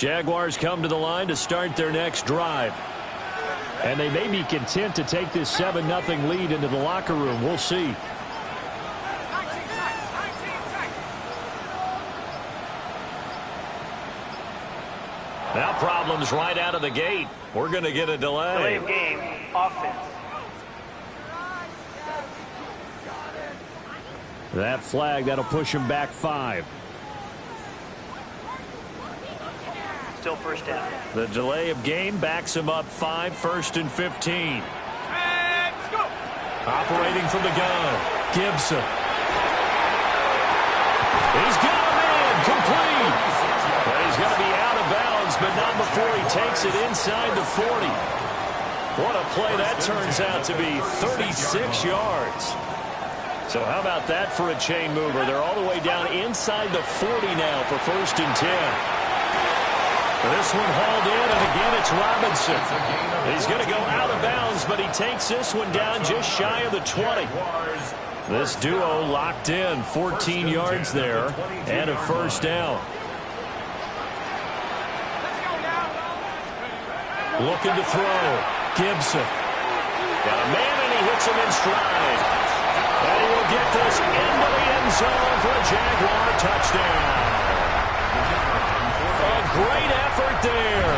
Jaguars come to the line to start their next drive. And they may be content to take this 7-0 lead into the locker room. We'll see. Now problems right out of the gate. We're going to get a delay. Delay of game, offense. That flag, that'll push him back 5. Still first down. The delay of game backs him up 5, 1st and 15. Operating from the gun, Gibson. He's got him in, complete. Well, he's going to be out of bounds, but not before he takes it inside the 40. What a play that turns out to be, 36 yards. So how about that for a chain mover? They're all the way down inside the 40 now for 1st and 10. This one hauled in, and again it's Robinson. He's going to go out of bounds, but he takes this one down just shy of the 20. This duo locked in, 14 yards there, and a 1st down. Looking to throw. Gibson. Got a man, and he hits him in stride. And he will get this into the end zone for a Jaguar touchdown. A great effort there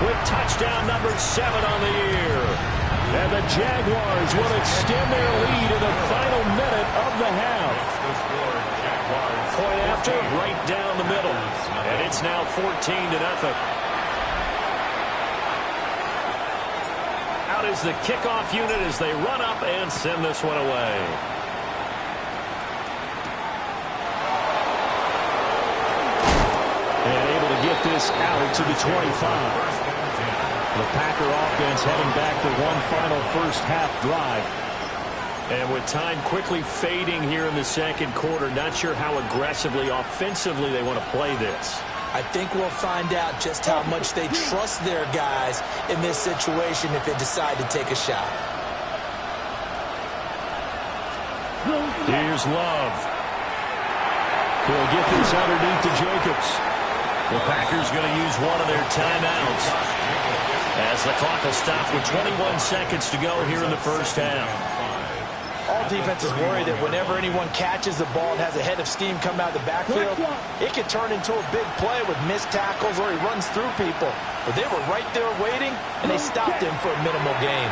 with touchdown number 7 on the year. And the Jaguars will extend their lead in the final minute of the half. Point after, right down the middle. And it's now 14-0. Out is the kickoff unit as they run up and send this one away. And able to get this out to the 25. The Packer offense heading back for one final first half drive. And with time quickly fading here in the second quarter, not sure how aggressively, offensively they want to play this. I think we'll find out just how much they trust their guys in this situation if they decide to take a shot. Here's Love. He'll get this underneath to Jacobs. The Packers going to use one of their timeouts as the clock will stop with 21 seconds to go here in the first half. All defenses worry that whenever anyone catches the ball and has a head of steam come out of the backfield, it could turn into a big play with missed tackles or he runs through people. But they were right there waiting, and they stopped him for a minimal gain.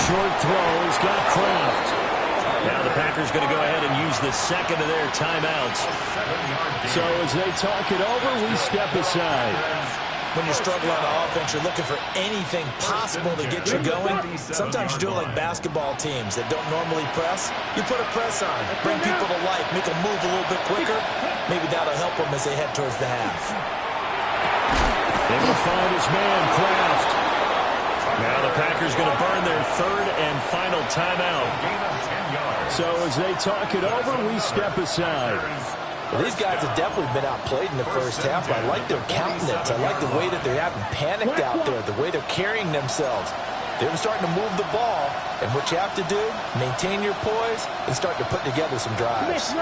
Short throw has got Kraft. Now the Packers going to go ahead and use the second of their timeouts. So as they talk it over, we step aside. When you're struggling on offense, you're looking for anything possible to get you going. Sometimes you do it like basketball teams that don't normally press. You put a press on, bring people to life, make them move a little bit quicker. Maybe that'll help them as they head towards the half. Able to find his man, Kraft. Now the Packers going to burn their third and final timeout. So as they talk it over, we step aside. Well, these guys have definitely been outplayed in the first half. I like their countenance. I like the way that they haven't panicked out there, the way they're carrying themselves. They're starting to move the ball, and what you have to do, maintain your poise and start to put together some drives.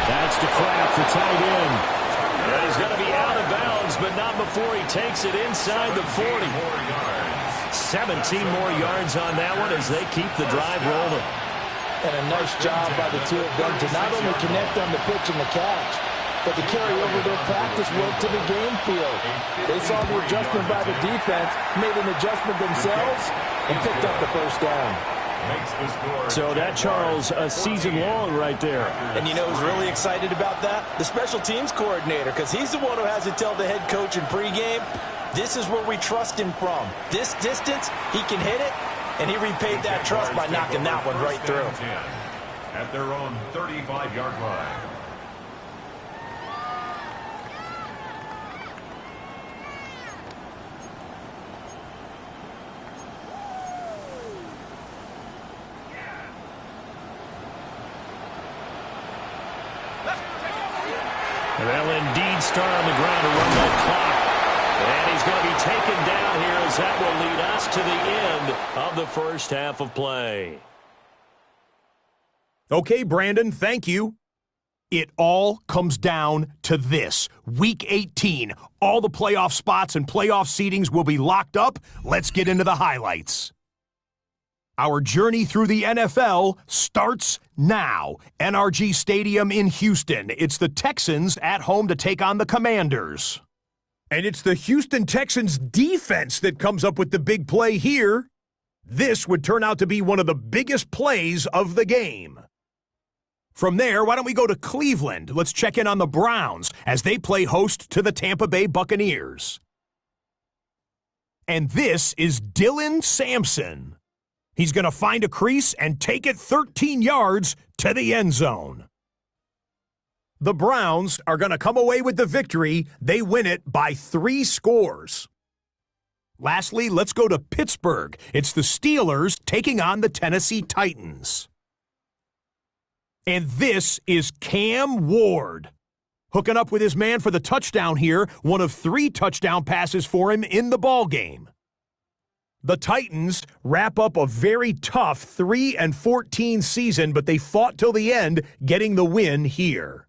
That's to Kraft for tight end. And he's going to be out of bounds, but not before he takes it inside the 40. 17 more yards on that one as they keep the drive rolling. And a nice job by the two of them to not only connect on the pitch and the catch, but to carry over their practice work to the game field. They saw the adjustment by the defense, made an adjustment themselves, and picked up the first down. So that, Charles, a season long right there. And you know who's really excited about that? The special teams coordinator, because he's the one who has to tell the head coach in pregame, this is where we trust him from. This distance, he can hit it. And he repaid that trust by knocking that one right through. At their own 35-yard line. And they'll indeed start on the ground to run that clock. And he's going to be taken down here as that will lead us to the end of the first half of play. Okay, Brandon, thank you. It all comes down to this. Week 18, all the playoff spots and playoff seedings will be locked up. Let's get into the highlights. Our journey through the NFL starts now. NRG Stadium in Houston. It's the Texans at home to take on the Commanders. And it's the Houston Texans defense that comes up with the big play here. This would turn out to be one of the biggest plays of the game. From there, why don't we go to Cleveland? Let's check in on the Browns as they play host to the Tampa Bay Buccaneers. And this is Dylan Sampson. He's going to find a crease and take it 13 yards to the end zone. The Browns are going to come away with the victory. They win it by 3 scores. Lastly, let's go to Pittsburgh. It's the Steelers taking on the Tennessee Titans. And this is Cam Ward, hooking up with his man for the touchdown here, one of 3 touchdown passes for him in the ballgame. The Titans wrap up a very tough 3-14 season, but they fought till the end, getting the win here.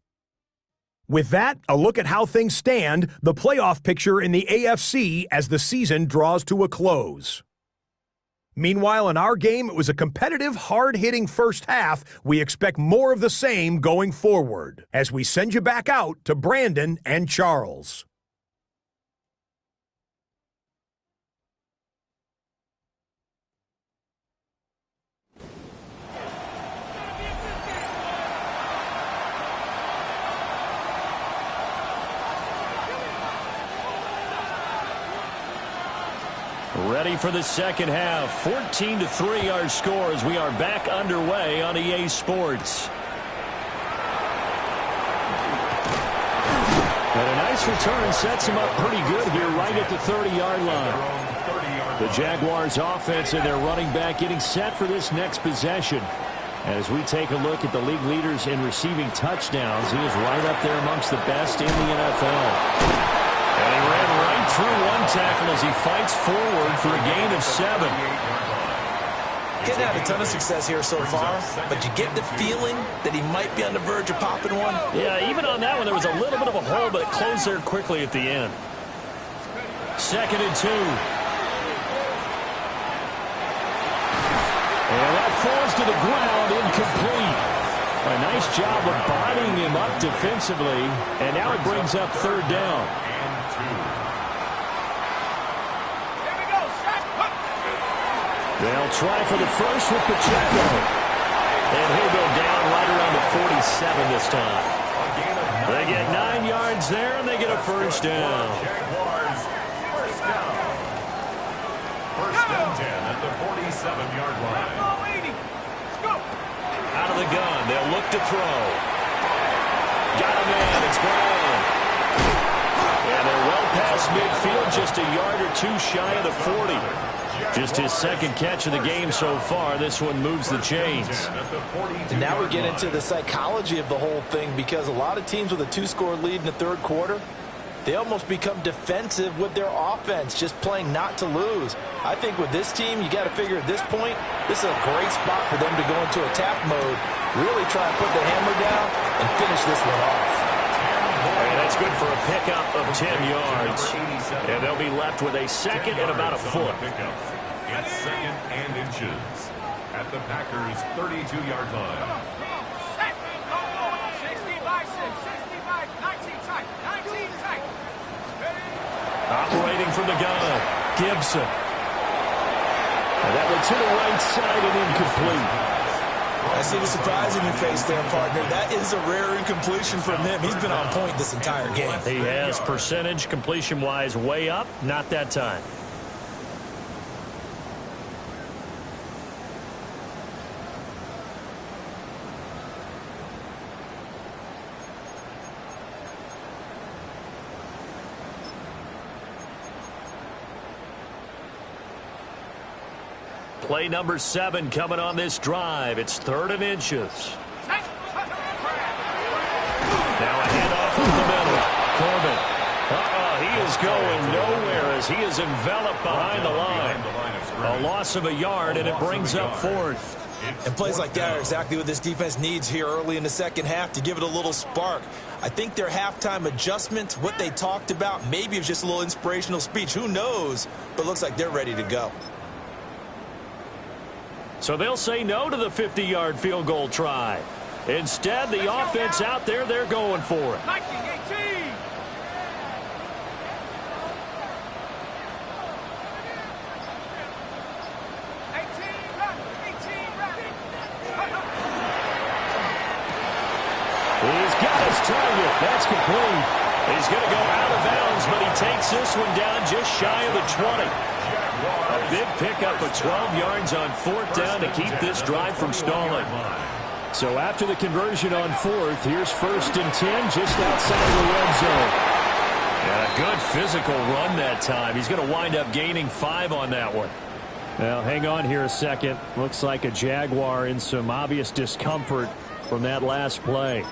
With that, a look at how things stand, the playoff picture in the AFC as the season draws to a close. Meanwhile, in our game, it was a competitive, hard-hitting first half. We expect more of the same going forward as we send you back out to Brandon and Charles. Ready for the second half. 14-3 our scores. We are back underway on EA Sports. And a nice return sets him up pretty good here right at the 30-yard line. The Jaguars offense and their running back getting set for this next possession. As we take a look at the league leaders in receiving touchdowns, he is right up there amongst the best in the NFL. And he ran right through one tackle as he fights forward for a gain of 7. Getting had a ton of success here so far, but you get the feeling that he might be on the verge of popping one. Yeah, even on that one, there was a little bit of a hole, but it closed there quickly at the end. 2nd and 2. And that falls to the ground, incomplete. A nice job of bodying him up defensively, and now it brings up 3rd down. They'll try for the first with Pacheco. And he'll go down right around the 47 this time. They get 9 yards there, and they get a first down. Jaguars, first down. 1st and 10 at the 47-yard line. Out of the gun, they'll look to throw. Got a man, it's Brown. And they're well past midfield, just a yard or 2 shy of the 40. Just his 2nd catch of the game so far. This one moves the chains. And now we get into the psychology of the whole thing, because a lot of teams with a 2-score lead in the 3rd quarter, they almost become defensive with their offense, just playing not to lose. I think with this team, you got to figure at this point, this is a great spot for them to go into attack mode, really try and put the hammer down and finish this one off. And that's good for a pickup of 10 yards. And they'll be left with a 2nd and about a foot. It's 2nd and inches at the Packers' 32-yard line. Operating from the gun, Gibson. And that one to the right side and incomplete. I see the surprise in your face there, partner. That is a rare incompletion from him. He's been on point this entire game. He has percentage completion-wise way up, not that time. Play number 7 coming on this drive. It's 3rd and inches. Now a handoff up the middle. Corbin. He is going nowhere as he is enveloped behind the line. A loss of a yard, and it brings up 4th. And plays like that are exactly what this defense needs here early in the second half to give it a little spark. I think their halftime adjustment, what they talked about, maybe it was just a little inspirational speech. Who knows? But looks like they're ready to go. So they'll say no to the 50-yard field goal try. Instead, the offense out there, they're going for it. He's got his target. That's complete. He's going to go out of bounds, but he takes this one down just shy of the 20. A big pickup of 12 yards on fourth down to keep this drive from stalling. So after the conversion on fourth, here's 1st and 10 just outside of the red zone. And a good physical run that time. He's going to wind up gaining 5 on that one. Now, hang on here a second. Looks like a Jaguar in some obvious discomfort from that last play.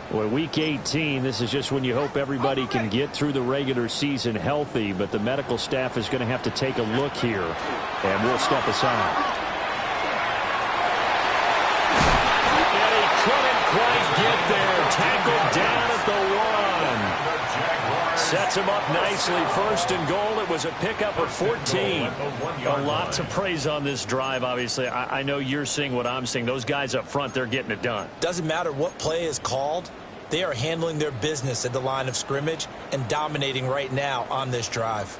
Boy, week 18, this is just when you hope everybody can get through the regular season healthy, but the medical staff is going to have to take a look here, and we'll step aside. And he couldn't quite get there. Tackled down at the 1. Sets him up nicely. 1st and goal. It was a pickup of 14. A lot to praise on this drive, obviously. I know you're seeing what I'm seeing. Those guys up front, they're getting it done. Doesn't matter what play is called. They are handling their business at the line of scrimmage and dominating right now on this drive.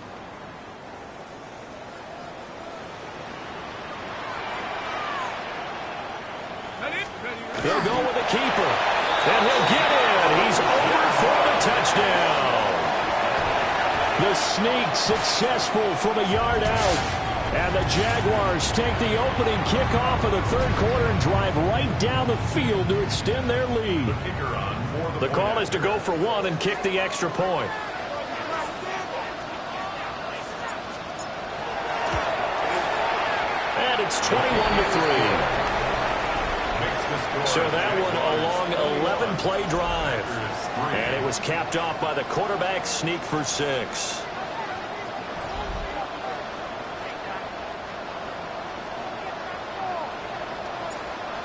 He'll go with the keeper. And he'll get in. He's over for the touchdown. The sneak successful from a yard out. And the Jaguars take the opening kickoff of the third quarter and drive right down the field to extend their lead. The call is to go for 1 and kick the extra point. And it's 21-3. So that one a long 11-play drive. And it was capped off by the quarterback sneak for 6.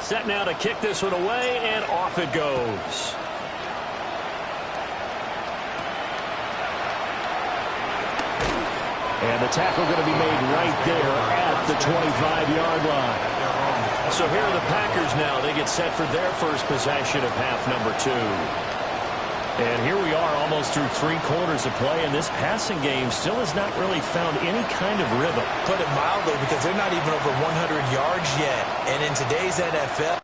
Set now to kick this one away, and off it goes. And the tackle going to be made right there at the 25-yard line. So here are the Packers now. They get set for their first possession of half number 2. And here we are almost through 3 quarters of play, and this passing game still has not really found any kind of rhythm. Put it mildly, because they're not even over 100 yards yet. And in today's NFL,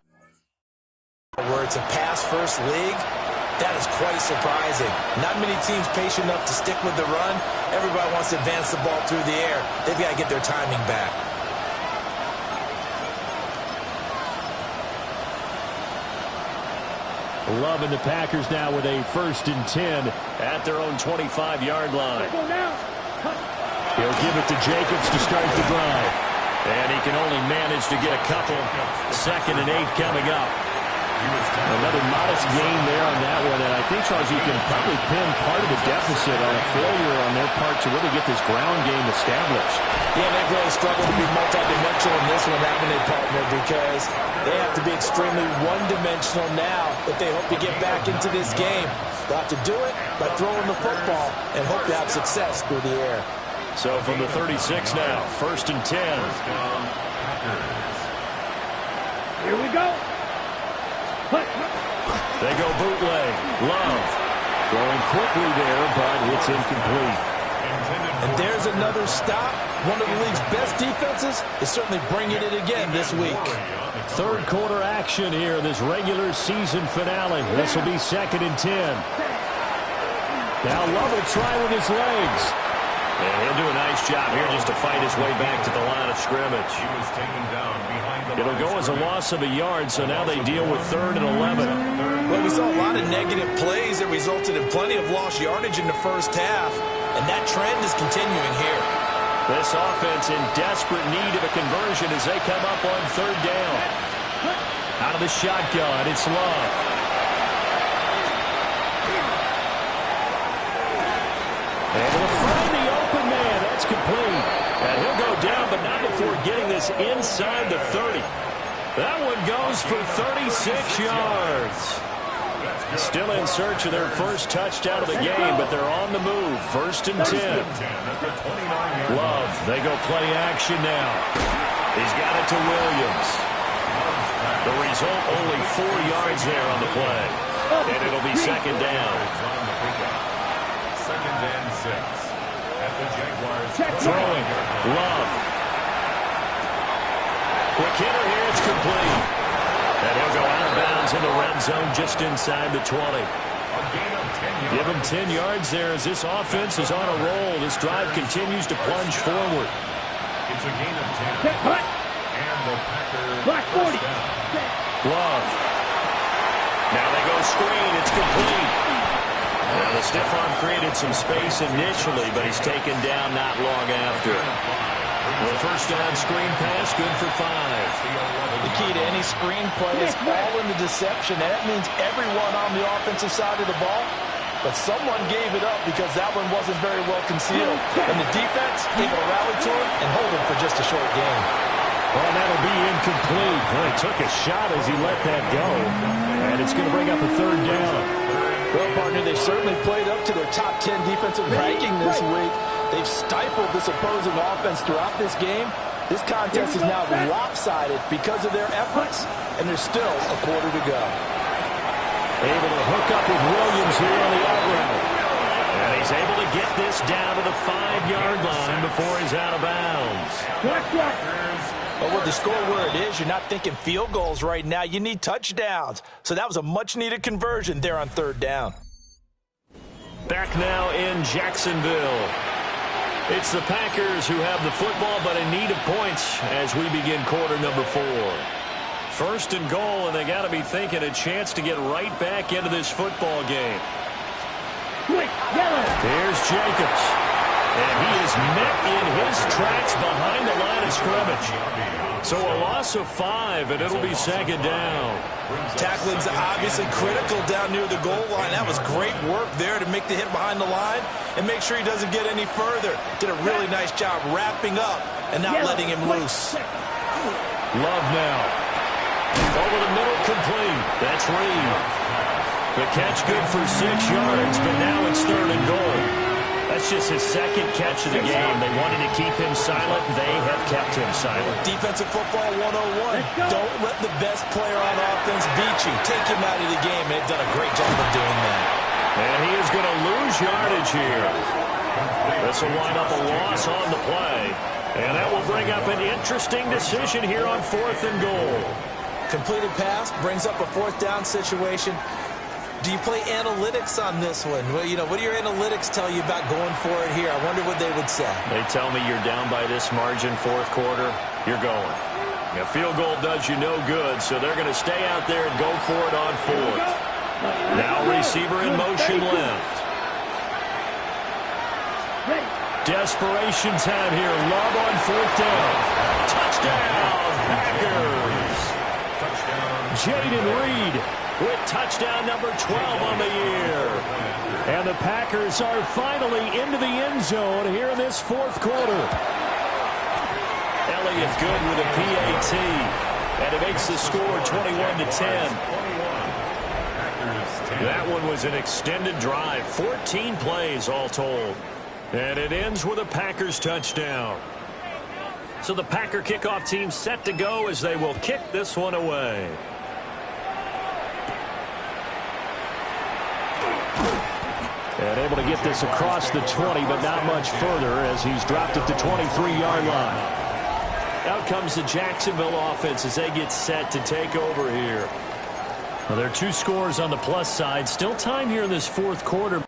where it's a pass-first league, that is quite surprising. Not many teams patient enough to stick with the run. Everybody wants to advance the ball through the air. They've got to get their timing back. Loving the Packers now with a 1st and 10 at their own 25-yard line. He'll give it to Jacobs to start the drive. And he can only manage to get a couple. 2nd and 8 coming up. Another modest gain there on that one. And I think, Charles, you can probably pin part of the deficit on a failure on their part to really get this ground game established. Yeah, they've really struggled to be multidimensional in this one, haven't they, partner? Because they have to be extremely one-dimensional now if they hope to get back into this game. They'll have to do it by throwing the football and hope to have success through the air. So from the 36 now, 1st and 10. Here we go. They go bootleg. Love throwing quickly there, but it's incomplete. And there's another stop. One of the league's best defenses is certainly bringing it again this week. Third quarter action here, this regular season finale. This will be 2nd and 10. Now Love will try with his legs. And he'll do a nice job here just to fight his way back to the line of scrimmage. It'll go as a loss of a yard, so now they deal with 3rd and 11. Well, we saw a lot of negative plays that resulted in plenty of lost yardage in the first half, and that trend is continuing here. This offense in desperate need of a conversion as they come up on 3rd down. Out of the shotgun, it's Love. And he'll find the open man. That's complete. And he'll go down, but not before getting this inside the 30. That one goes for 36 yards. Still in search of their first touchdown of the game, but they're on the move. 1st and 10. Love, they go play action now. He's got it to Williams. The result, only 4 yards there on the play. And it'll be 2nd down. 2nd and 6 at the Jaguars. Throwing. Love. Quick hitter here. It's complete. And he'll go out of bounds in the red zone just inside the 20. Give him 10 yards there as this offense is on a roll. This drive continues to plunge forward. It's a gain of 10. And the Packers. Black 40. Love. Now they go screen. It's complete. Now the stiff arm created some space initially, but he's taken down not long after. The first down screen pass, good for 5. The key to any screen play is all in the deception. And that means everyone on the offensive side of the ball. But someone gave it up because that one wasn't very well concealed. And the defense able to rally to him and hold him for just a short gain. Well, that'll be incomplete. Well, he took a shot as he let that go. And it's going to bring up a 3rd down. Well, partner, they certainly played up to their top 10 defensive ranking this week. They've stifled this opposing offense throughout this game. This contest is now lopsided because of their efforts, and there's still a quarter to go. Able to hook up with Williams here on the out route. And he's able to get this down to the 5-yard line before he's out of bounds. But with the score where it is, you're not thinking field goals right now. You need touchdowns. So that was a much-needed conversion there on 3rd down. Back now in Jacksonville. It's the Packers who have the football, but in need of points as we begin quarter number 4. 1st and goal, and they got to be thinking a chance to get right back into this football game. Here's Jacobs. And he is met in his tracks behind the line of scrimmage. So a loss of 5, and it'll be 2nd down. Tackling's obviously critical down near the goal line. That was great work there to make the hit behind the line and make sure he doesn't get any further. Did a really nice job wrapping up and not letting him loose. Love now. Over the middle, complete. That's Reed. The catch good for 6 yards, but now it's 3rd and goal. That's just his 2nd catch of the game. They wanted to keep him silent. They have kept him silent. Defensive football 101. Don't let the best player on offense beat you. Take him out of the game. They've done a great job of doing that. And he is going to lose yardage here. This will wind up a loss on the play. And that will bring up an interesting decision here on 4th and goal. Completed pass brings up a 4th down situation. Do you play analytics on this one? Well, what do your analytics tell you about going for it here? I wonder what they would say. They tell me you're down by this margin 4th quarter, you're going. A field goal does you no good, so they're going to stay out there and go for it on 4th. Now receiver in motion left. Desperation time here. Love on 4th down. Touchdown, Packers. Jaden Reed with touchdown number 12 on the year. And the Packers are finally into the end zone here in this 4th quarter. Elliott good with a PAT. And it makes the score 21-10. That one was an extended drive. 14 plays all told. And it ends with a Packers touchdown. So the Packer kickoff team set to go as they will kick this one away. And able to get this across the 20, but not much further as he's dropped it to 23-yard line. Out comes the Jacksonville offense as they get set to take over here. Well, there are 2 scores on the plus side. Still time here in this 4th quarter.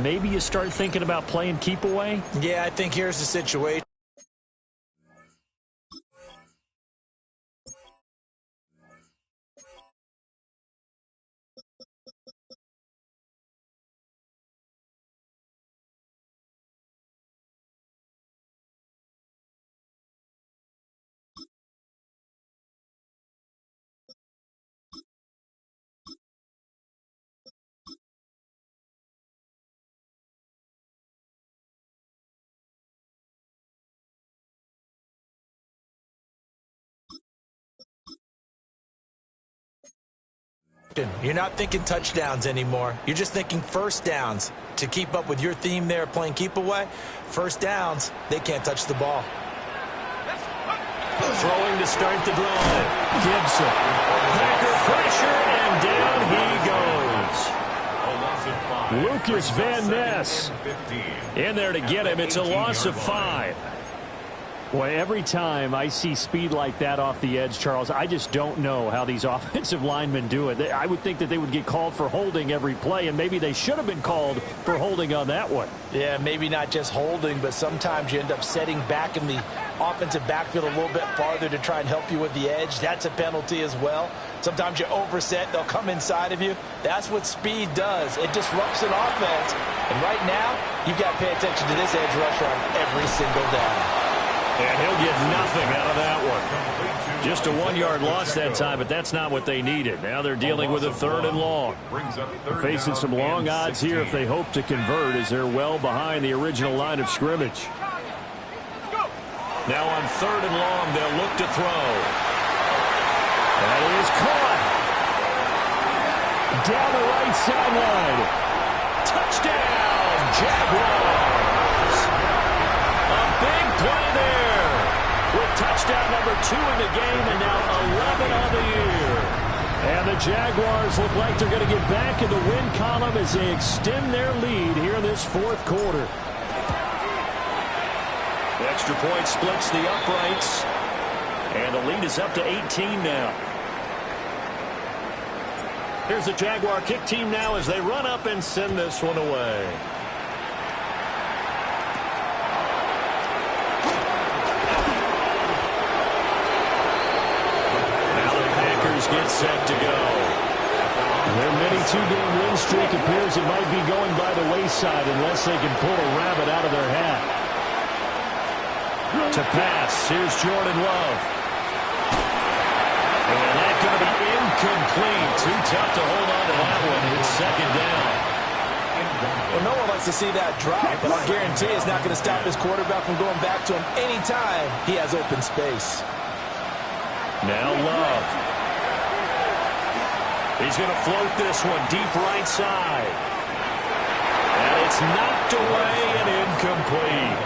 maybe you start thinking about playing keep away? Yeah, I think here's the situation. You're not thinking touchdowns anymore. You're just thinking first downs. To keep up with your theme there, playing keep away, first downs, they can't touch the ball. Throwing to start the drive. Gibson. Packer pressure, and down he goes. Lucas Van Ness in there to get him. It's a loss of 5. Boy, every time I see speed like that off the edge, Charles, I just don't know how these offensive linemen do it. I would think that they would get called for holding every play, and maybe they should have been called for holding on that one. Yeah, maybe not just holding, but sometimes you end up setting back in the offensive backfield a little bit farther to try and help you with the edge. That's a penalty as well. Sometimes you overset, they'll come inside of you. That's what speed does. It disrupts an offense. And right now, you've got to pay attention to this edge rusher on every single down. And he'll get nothing out of that one. Just a 1-yard loss that time, but that's not what they needed. Now they're dealing with a 3rd and long. Facing some long odds here if they hope to convert, as they're well behind the original line of scrimmage. Now on 3rd and long, they'll look to throw. That is caught. Down the right sideline. Touchdown, Jaguars. A big play there. With touchdown number 2 in the game and now 11 on the year. And the Jaguars look like they're going to get back in the win column as they extend their lead here in this 4th quarter. The extra point splits the uprights. And the lead is up to 18 now. Here's the Jaguar kick team now as they run up and send this one away. Get set to go. Their mini 2-game win streak appears it might be going by the wayside unless they can pull a rabbit out of their hat. To pass, here's Jordan Love. And that's going to be incomplete. Too tough to hold on to that one. It's 2nd down. Well, no one likes to see that drop, but I guarantee it's not going to stop his quarterback from going back to him anytime he has open space. Now Love. He's going to float this one deep right side. And it's knocked away and incomplete.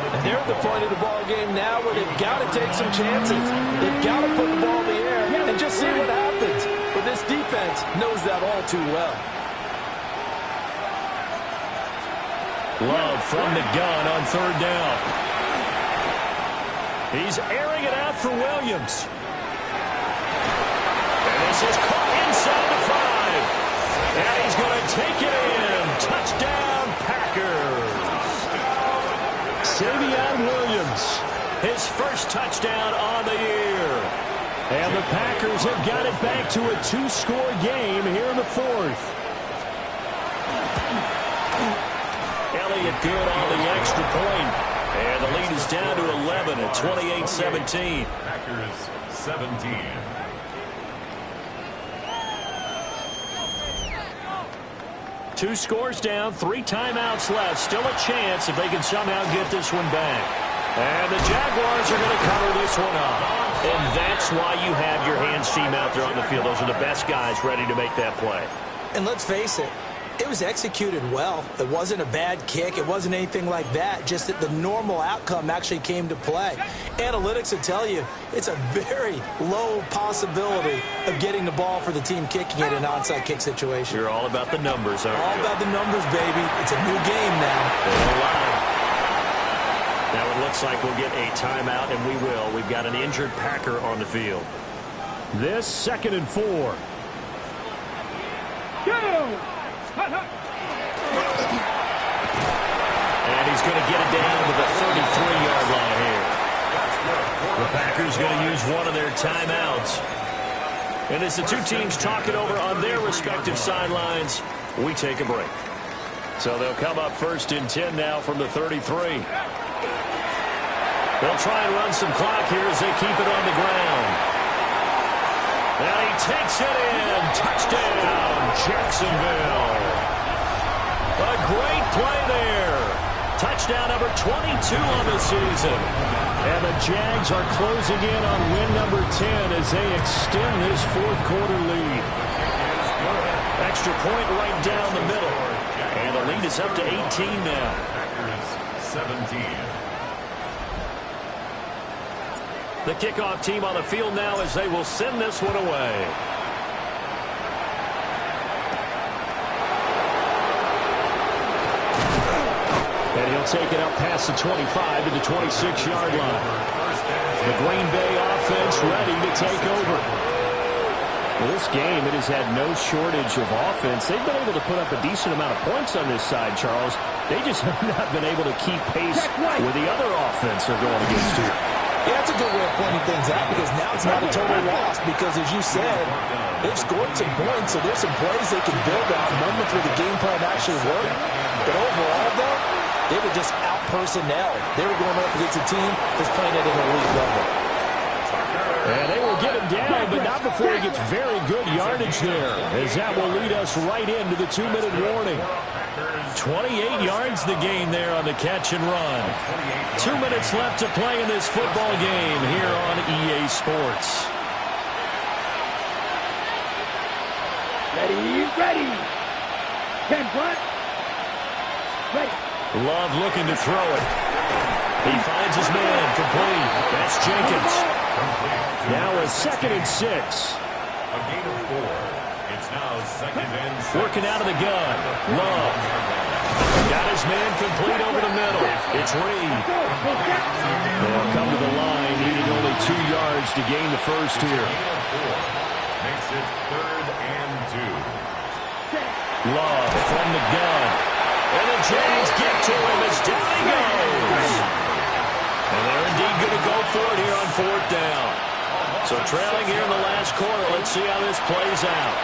And they're at the point of the ball game now where they've got to take some chances. They've got to put the ball in the air and just see what happens. But this defense knows that all too well. Love from the gun on 3rd down. He's airing it out for Williams. And this is caught inside the 5. And he's going to take it in. Touchdown, Packers. Savion Williams, his first touchdown on the year. And the Packers have got it back to a 2-score game here in the 4th. Elliott good on the extra point. And the lead is down to 11 at 28-17. Packers 17. 2 scores down, 3 timeouts left. Still a chance if they can somehow get this one back. And the Jaguars are going to cover this one up. And that's why you have your hands team out there on the field. Those are the best guys ready to make that play. And let's face it, it was executed well. It wasn't a bad kick. It wasn't anything like that. Just that the normal outcome actually came to play. Analytics will tell you it's a very low possibility of getting the ball for the team kicking it in an onside kick situation. You're all about the numbers, aren't you? All about the numbers, baby. It's a new game now. Now it looks like we'll get a timeout, and we will. We've got an injured Packer on the field. This 2nd and 4. Go! going to get it down to the 33-yard line here. The Packers going to use one of their timeouts. And as the two teams talk it over on their respective sidelines, we take a break. So they'll come up 1st and 10 now from the 33. They'll try and run some clock here as they keep it on the ground. And he takes it in. Touchdown, Jacksonville. A great play there. Touchdown number 22 on the season. And the Jags are closing in on win number 10 as they extend this fourth-quarter lead. Extra point right down the middle. And the lead is up to 18 now. Packers 17. The kickoff team on the field now as they will send this one away. And he'll take it up past the 25 to the 26-yard line. The Green Bay offense ready to take over. Well, this game, it has had no shortage of offense. They've been able to put up a decent amount of points on this side, Charles. They just have not been able to keep pace with the other offense they're going against here. Yeah, that's a good way of pointing things out because now it's not a total loss because, as you said, they've scored some points, so there's some plays they can build on, moments where the game plan actually worked. But overall, though, they were just out-personnel. They were going up against a team that's playing at an elite level. And they will get him down, but not before he gets very good yardage there, as that will lead us right into the 2-minute warning. 28 yards the gain there on the catch and run. 2 minutes left to play in this football game here on EA Sports. Ready. 10 front. Ready. Love looking to throw it. He finds his man complete. That's Jenkins. Now a 2nd and 6. A gain of 4. It's now 2nd and 6. Working out of the gun. Love. Got his man complete over the middle. It's Reed. They'll come to the line, needing only 2 yards to gain the first here. Makes it 3rd and 2. Love from the gun. And the Jags get to him as down he goes. And they're indeed going to go for it here on 4th down. So trailing here in the last quarter. Let's see how this plays out.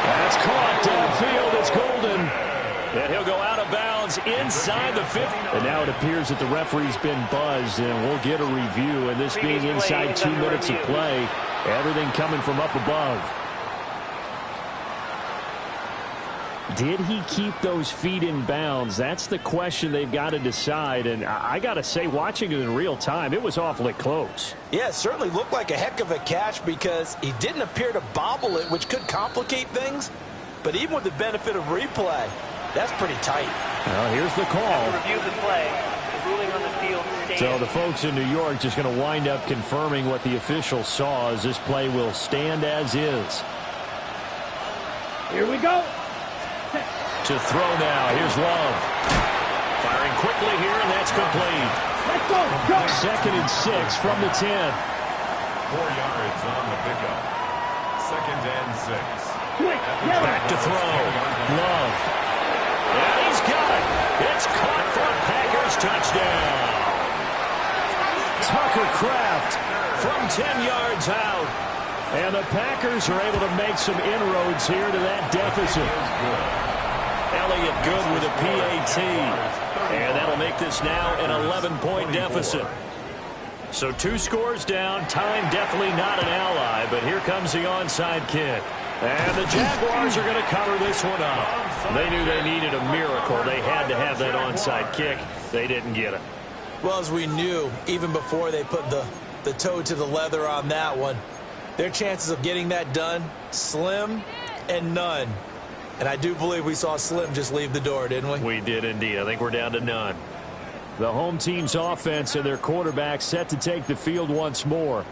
That's caught downfield. It's Golden. And he'll go out of bounds inside the 50. And now it appears that the referee's been buzzed, and we'll get a review. And this being inside 2 minutes of play, everything coming from up above. Did he keep those feet in bounds? That's the question they've got to decide. And I got to say, watching it in real time, it was awfully close. Yeah, it certainly looked like a heck of a catch because he didn't appear to bobble it, which could complicate things. But even with the benefit of replay, that's pretty tight. Well, here's the call. Review the play. The ruling on the field stands. So the folks in New York just going to wind up confirming what the official saw as this play will stand as is. Here we go. To throw now. Here's Love. Firing quickly here, and that's complete. Let's go. 2nd and 6 from the 10. 4 yards on the pickup. 2nd and 6. Back to throw. Love. And he's got it. It's caught for a Packers touchdown. Tucker Kraft from 10 yards out. And the Packers are able to make some inroads here to that deficit. Elliott good with a PAT. And that'll make this now an 11-point deficit. So 2 scores down. Time definitely not an ally, but here comes the onside kick. And the Jaguars are going to cover this one up. They knew they needed a miracle. They had to have that onside kick. They didn't get it. Well, as we knew, even before they put the toe to the leather on that one, their chances of getting that done, slim and none. And I do believe we saw Slim just leave the door, didn't we? We did indeed. I think we're down to none. The home team's offense and their quarterback set to take the field once more.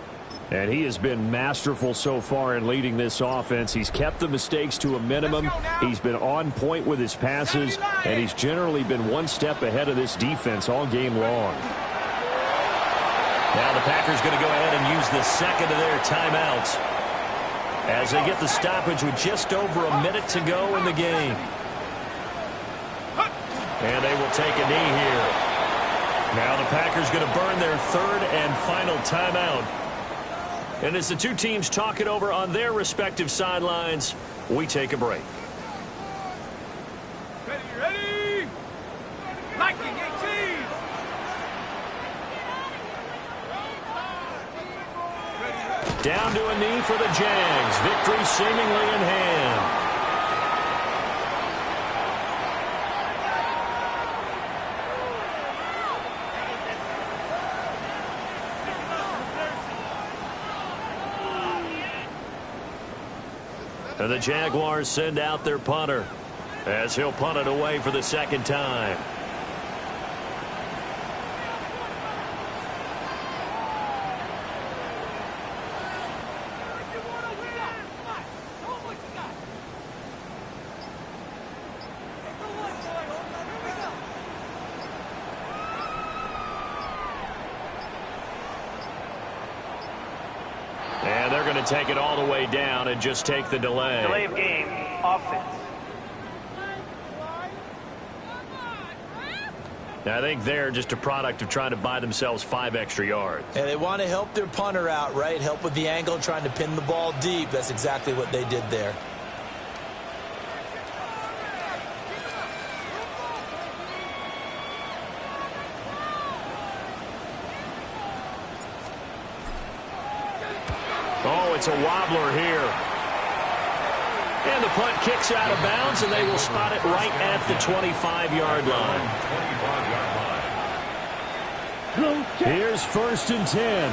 And he has been masterful so far in leading this offense. He's kept the mistakes to a minimum. He's been on point with his passes, and he's generally been one step ahead of this defense all game long. Now the Packers going to go ahead and use the 2nd of their timeouts as they get the stoppage with just over a minute to go in the game. And they will take a knee here. Now the Packers going to burn their third and final timeout. And as the two teams talk it over on their respective sidelines, we take a break. Ready? Lightning 18! Down to a knee for the Jags. Victory seemingly in hand. And the Jaguars send out their punter as he'll punt it away for the second time. And they're going to take it all the way down and just take the delay. Delay of game, offense. I think they're just a product of trying to buy themselves 5 extra yards. And they want to help their punter out, right? Help with the angle, trying to pin the ball deep. That's exactly what they did there. Oh, it's a wobbler here. And the punt kicks out of bounds, and they will spot it right at the 25-yard line. 25-yard line. Here's 1st and 10.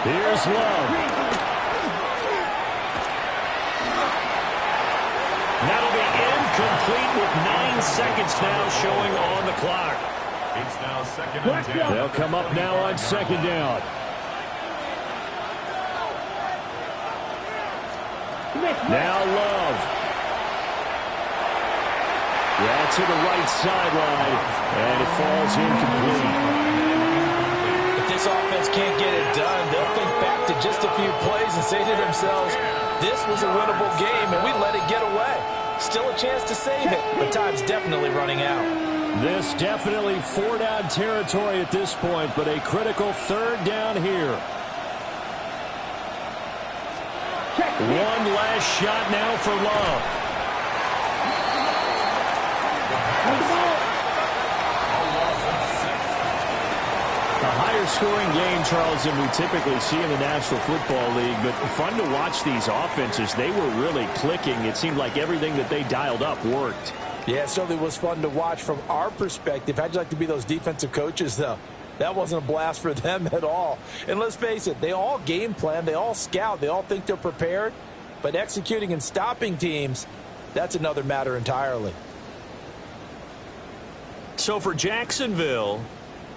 Here's Love. That'll be incomplete with 9 seconds now showing on the clock. It's now 2nd and 10. They'll come up now on 2nd down. Now Love. Yeah, to the right sideline, and it falls incomplete. If this offense can't get it done, they'll think back to just a few plays and say to themselves, this was a winnable game, and we let it get away. Still a chance to save it, but time's definitely running out. This definitely 4-down territory at this point, but a critical 3rd down here. One last shot now for Love. A higher scoring game, Charles, than we typically see in the National Football League, but fun to watch these offenses. They were really clicking. It seemed like everything that they dialed up worked. Yeah, it certainly was fun to watch from our perspective. How'd you like to be those defensive coaches, though? That wasn't a blast for them at all. And let's face it, they all game plan, they all scout, they all think they're prepared. But executing and stopping teams, that's another matter entirely. So for Jacksonville,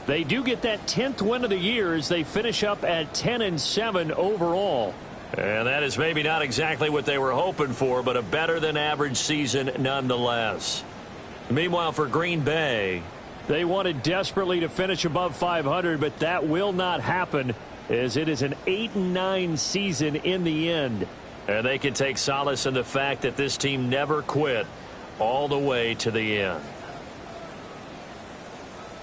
they do get that 10th win of the year as they finish up at 10-7 overall. And that is maybe not exactly what they were hoping for, but a better-than-average season nonetheless. Meanwhile, for Green Bay, they wanted desperately to finish above 500, but that will not happen as it is an 8-9 season in the end. And they can take solace in the fact that this team never quit all the way to the end.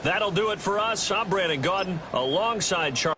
That'll do it for us. I'm Brandon Gaudin alongside Charles.